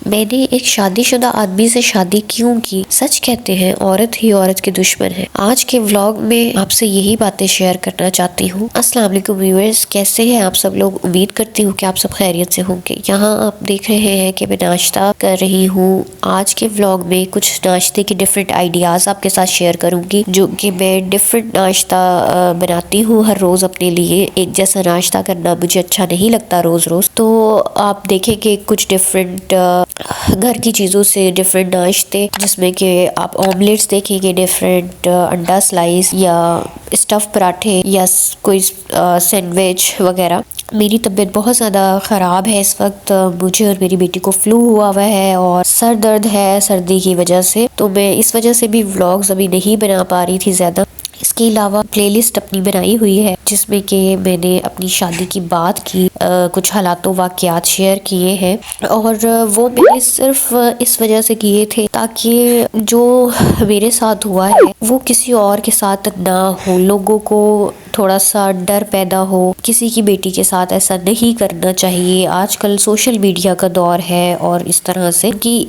میں نے ایک شادی شدہ آدمی سے شادی کیوں کی؟ سچ کہتے ہیں عورت ہی عورت کی دشمن ہے۔ آج کے ولاگ میں آپ سے یہی باتیں شیئر کرنا چاہتی ہوں۔ السلام علیکم ویورز، کیسے ہیں آپ سب لوگ؟ امید کرتی ہوں کہ آپ سب خیریت سے ہوں گے۔ یہاں آپ دیکھ رہے ہیں کہ میں ناشتہ کر رہی ہوں۔ آج کے ولاگ میں کچھ ناشتے کے ڈفرینٹ آئیڈیاز آپ کے ساتھ شیئر کروں گی، جو کہ میں ڈفرینٹ ناشتہ بناتی ہوں ہر روز اپنے لیے۔ ایک جیسا ناشتہ کرنا مجھے اچھا نہیں لگتا روز روز، تو آپ دیکھیں کہ کچھ ڈفرینٹ گھر کی چیزوں سے ڈفرینٹ ناشتے، جس میں کہ آپ آملیٹس دیکھیں گے، ڈفرینٹ انڈا سلائس یا اسٹف پراٹھے یا کوئی سینڈوچ وغیرہ۔ میری طبیعت بہت زیادہ خراب ہے اس وقت، مجھے اور میری بیٹی کو فلو ہوا ہے اور سر درد ہے سردی کی وجہ سے، تو میں اس وجہ سے بھی ولاگز ابھی نہیں بنا پا رہی تھی زیادہ۔ اس کے علاوہ پلے لسٹ اپنی بنائی ہوئی ہے، جس میں کہ میں نے اپنی شادی کی بات کی، کچھ حالات و واقعات شیئر کیے ہیں، اور وہ میں نے صرف اس وجہ سے کیے تھے تاکہ جو میرے ساتھ ہوا ہے وہ کسی اور کے ساتھ نہ ہو، لوگوں کو تھوڑا سا ڈر پیدا ہو۔ کسی کی بیٹی کے ساتھ ایسا نہیں کرنا چاہیے۔ آج کل سوشل میڈیا کا دور ہے اور اس طرح سے کی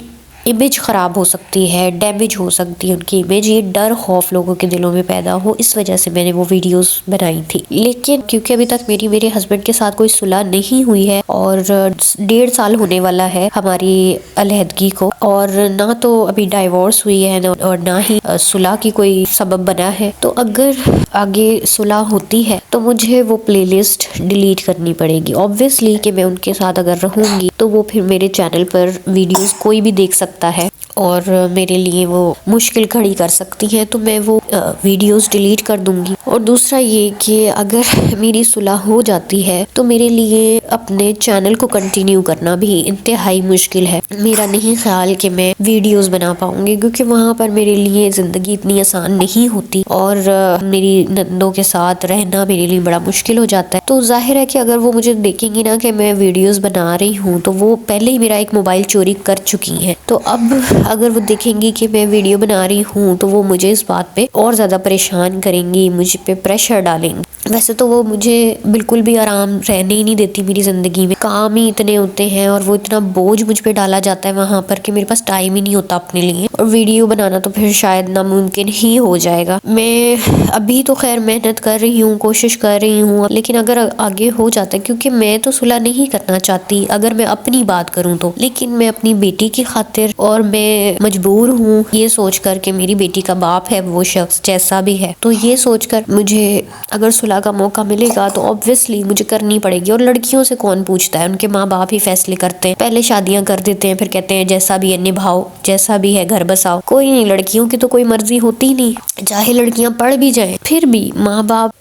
امیج خراب ہو سکتی ہے، ڈیمیج ہو سکتی ہے ان کی امیج، یہ ڈر خوف لوگوں کے دلوں میں پیدا ہو، اس وجہ سے میں نے وہ ویڈیوز بنائی تھی۔ لیکن کیونکہ ابھی تک میرے ہسبینڈ کے ساتھ کوئی صلح نہیں ہوئی ہے اور 1.5 سال ہونے والا ہے ہماری علیحدگی کو، اور نہ تو ابھی ڈائیورس ہوئی ہے اور نہ ہی صلح کی کوئی سبب بنا ہے، تو اگر آگے صلح ہوتی ہے تو مجھے وہ پلے لسٹ ڈیلیٹ کرنی پڑے گی۔ اوبویسلی کہ میں ان کے ساتھ اگر رہوں گی تو وہ پھر میرے چینل پر ویڈیوز کوئی بھی دیکھ سکتا ہے اور میرے لیے وہ مشکل کھڑی کر سکتی ہیں، تو میں وہ ویڈیوز ڈیلیٹ کر دوں گی۔ اور دوسرا یہ کہ اگر میری صلح ہو جاتی ہے تو میرے لیے اپنے چینل کو کنٹینیو کرنا بھی انتہائی مشکل ہے۔ میرا نہیں خیال کہ میں ویڈیوز بنا پاؤں گی، کیونکہ وہاں پر میرے لیے زندگی اتنی آسان نہیں ہوتی اور میری نندوں کے ساتھ رہنا میرے لیے بڑا مشکل ہو جاتا ہے۔ تو ظاہر ہے کہ اگر وہ مجھے دیکھیں گی نا کہ میں ویڈیوز بنا رہی ہوں، تو وہ پہلے ہی میرا ایک موبائل چوری کر چکی ہیں، تو اب اگر وہ دیکھیں گی کہ میں ویڈیو بنا رہی ہوں تو وہ مجھے اس بات پہ اور زیادہ پریشان کریں گی، مجھ پہ پریشر ڈالیں گی۔ ویسے تو وہ مجھے بالکل بھی آرام رہنے ہی نہیں دیتی میری زندگی میں، کام ہی اتنے ہوتے ہیں اور وہ اتنا بوجھ مجھ پہ ڈالا جاتا ہے وہاں پر کہ میرے پاس ٹائم ہی نہیں ہوتا اپنے لیے، اور ویڈیو بنانا تو پھر شاید ناممکن ہی ہو جائے گا۔ میں ابھی تو خیر محنت کر رہی ہوں، کوشش کر رہی ہوں، لیکن اگر آگے ہو جاتا ہے، کیونکہ میں تو صلح نہیں کرنا چاہتی اگر میں اپنی بات کروں تو، لیکن میں اپنی بیٹی کی خاطر، اور میں مجبور ہوں یہ سوچ کر کہ میری بیٹی کا باپ ہے وہ شخص جیسا بھی ہے، تو یہ سوچ کر مجھے اگر صلح کا موقع ملے گا تو obviously مجھے کرنی پڑے گی۔ اور لڑکیوں سے کون پوچھتا ہے، ان کے ماں باپ ہی فیصلے کرتے ہیں، پہلے شادیاں کر دیتے ہیں، پھر کہتے ہیں جیسا بھی ہے نبھاؤ، جیسا بھی ہے گھر بساؤ۔ کوئی نہیں، لڑکیوں کی تو کوئی مرضی ہوتی نہیں، چاہے لڑکیاں پڑھ بھی جائیں پھر بھی ماں باپ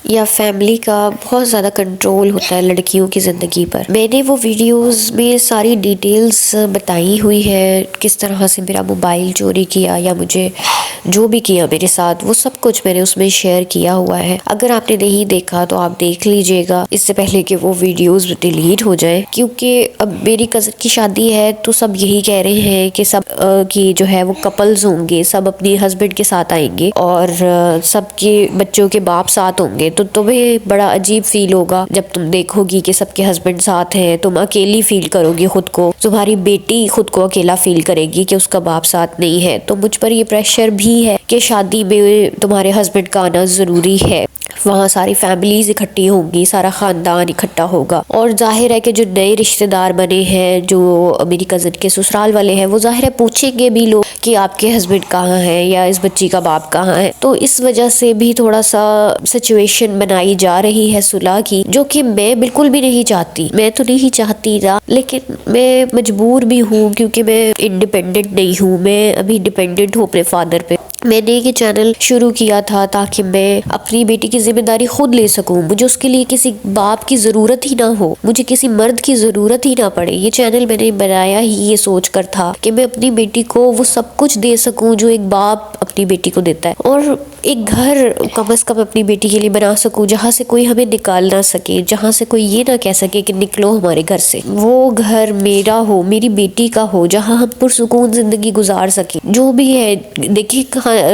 یا فیملی کا بہت زیادہ کنٹرول ہوتا ہے لڑکیوں کی زندگی پر۔ میں نے وہ ویڈیوز میں ساری ڈیٹیلز بتائی ہوئی ہے، کس طرح سے میرا موبائل چوری کیا یا مجھے جو بھی کیا میرے ساتھ، وہ سب کچھ میں نے اس میں شیئر کیا ہوا ہے۔ اگر آپ نے نہیں دیکھا تو آپ دیکھ لیجئے گا اس سے پہلے کہ وہ ویڈیوز ڈیلیٹ ہو جائیں، کیونکہ اب میری کزن کی شادی ہے تو سب یہی کہہ رہے ہیں کہ سب کی جو ہے وہ کپلز ہوں گے، سب اپنی ہسبینڈ کے ساتھ آئیں گے اور سب کے بچوں کے باپ ساتھ ہوں گے، تو تمہیں بڑا عجیب فیل ہوگا جب تم دیکھو گی کہ سب کے ہسبینڈ ساتھ ہیں، تم اکیلی فیل کرو گی خود کو، تمہاری بیٹی خود کو اکیلا فیل کرے گی کہ اس کا باپ ساتھ نہیں ہے۔ تو مجھ پر یہ پریشر بھی ہے کہ شادی میں تمہارے ہسبینڈ کا آنا ضروری ہے، وہاں ساری فیملیز اکٹھی ہوں گی، سارا خاندان اکٹھا ہوگا، اور ظاہر ہے کہ جو نئے رشتہ دار بنے ہیں، جو میری کزن کے سسرال والے ہیں، وہ ظاہر ہے پوچھیں گے بھی لوگ کہ آپ کے ہسبینڈ کہاں ہیں یا اس بچی کا باپ کہاں ہے۔ تو اس وجہ سے بھی تھوڑا سا سچویشن بنائی جا رہی ہے صلح کی، جو کہ میں بالکل بھی نہیں چاہتی، میں تو نہیں چاہتی نا، لیکن میں مجبور بھی ہوں کیونکہ میں انڈیپینڈنٹ نہیں ہوں، میں ابھی ڈیپینڈنٹ ہوں اپنے فادر پہ۔ میں نے یہ چینل شروع کیا تھا تاکہ میں اپنی بیٹی کی ذمہ داری خود لے سکوں، مجھے اس کے لیے کسی باپ کی ضرورت ہی نہ ہو، مجھے کسی مرد کی ضرورت ہی نہ پڑے۔ یہ چینل میں نے بنایا ہی یہ سوچ کر تھا کہ میں اپنی بیٹی کو وہ سب کچھ دے سکوں جو ایک باپ اپنی بیٹی کو دیتا ہے، اور ایک گھر کم از کم اپنی بیٹی کے لیے بنا سکوں جہاں سے کوئی ہمیں نکال نہ سکے، جہاں سے کوئی یہ نہ کہہ سکے کہ نکلو ہمارے گھر سے۔ وہ گھر میرا ہو، میری بیٹی کا ہو، جہاں ہم پرسکون زندگی گزار سکیں۔ جو بھی ہے دیکھیے،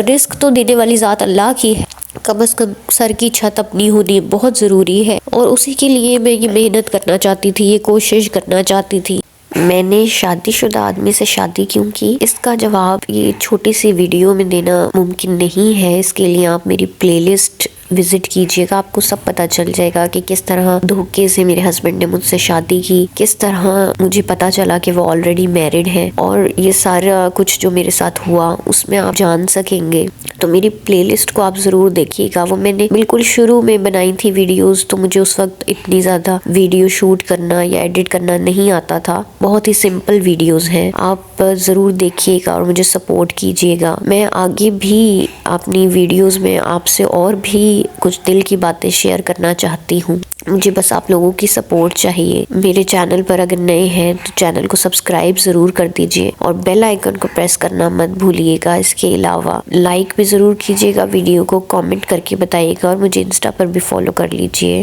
رزق تو دینے والی ذات اللہ کی ہے، کم از کم سر کی چھت اپنی ہونی بہت ضروری ہے، اور اسی کے لیے میں یہ محنت کرنا چاہتی تھی، یہ کوشش کرنا چاہتی تھی۔ میں نے شادی شدہ آدمی سے شادی کیوں کی، اس کا جواب یہ چھوٹی سی ویڈیو میں دینا ممکن نہیں ہے۔ اس کے لیے آپ میری پلے لسٹ وزٹ کیجئے گا، آپ کو سب پتا چل جائے گا کہ کس طرح دھوکے سے میرے ہسبینڈ نے مجھ سے شادی کی، کس طرح مجھے پتا چلا کہ وہ آلریڈی میرڈ ہے، اور یہ سارا کچھ جو میرے ساتھ ہوا اس میں آپ جان سکیں گے۔ تو میری پلے لسٹ کو آپ ضرور دیکھیے گا، وہ میں نے بالکل شروع میں بنائی تھی ویڈیوز، تو مجھے اس وقت اتنی زیادہ ویڈیو شوٹ کرنا یا ایڈٹ کرنا نہیں آتا تھا، بہت ہی سمپل ویڈیوز ہیں، آپ ضرور دیکھیے گا اور مجھے سپورٹ کیجیے گا۔ میں آگے بھی اپنی ویڈیوز میں آپ سے اور بھی کچھ دل کی باتیں شیئر کرنا چاہتی ہوں، مجھے بس آپ لوگوں کی سپورٹ چاہیے۔ میرے چینل پر اگر نئے ہیں تو چینل کو سبسکرائب ضرور کر دیجئے اور بیل آئیکن کو پریس کرنا مت بھولیے گا۔ اس کے علاوہ لائک بھی ضرور کیجیے گا ویڈیو کو، کامنٹ کر کے بتائیے گا، اور مجھے انسٹا پر بھی فالو کر لیجئے۔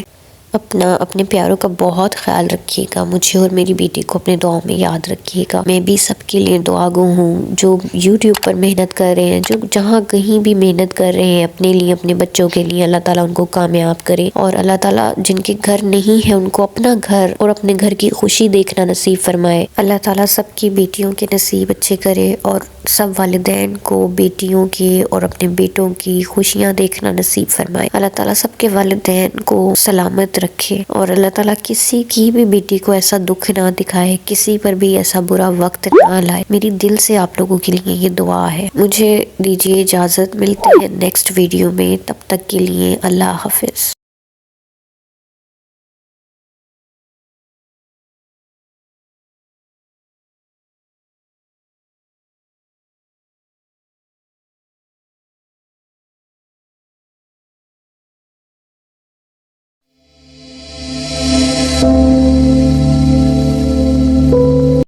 اپنے پیاروں کا بہت خیال رکھیے گا، مجھے اور میری بیٹی کو اپنے دعاؤں میں یاد رکھیے گا۔ میں بھی سب کے لیے دعا گو ہوں جو یوٹیوب پر محنت کر رہے ہیں، جو جہاں کہیں بھی محنت کر رہے ہیں اپنے لیے، اپنے بچوں کے لیے، اللہ تعالیٰ ان کو کامیاب کرے، اور اللہ تعالیٰ جن کے گھر نہیں ہے ان کو اپنا گھر اور اپنے گھر کی خوشی دیکھنا نصیب فرمائے۔ اللہ تعالیٰ سب کی بیٹیوں کے نصیب اچھے کرے، اور سب والدین کو بیٹیوں کے اور اپنے بیٹوں کی خوشیاں دیکھنا نصیب فرمائے۔ اللہ تعالیٰ سب کے والدین کو سلامت رکھے، اور اللہ تعالیٰ کسی کی بھی بیٹی کو ایسا دکھ نہ دکھائے، کسی پر بھی ایسا برا وقت نہ لائے۔ میری دل سے آپ لوگوں کے لیے یہ دعا ہے۔ مجھے دیجیے اجازت، ملتے ہیں نیکسٹ ویڈیو میں، تب تک کے لیے اللہ حافظ۔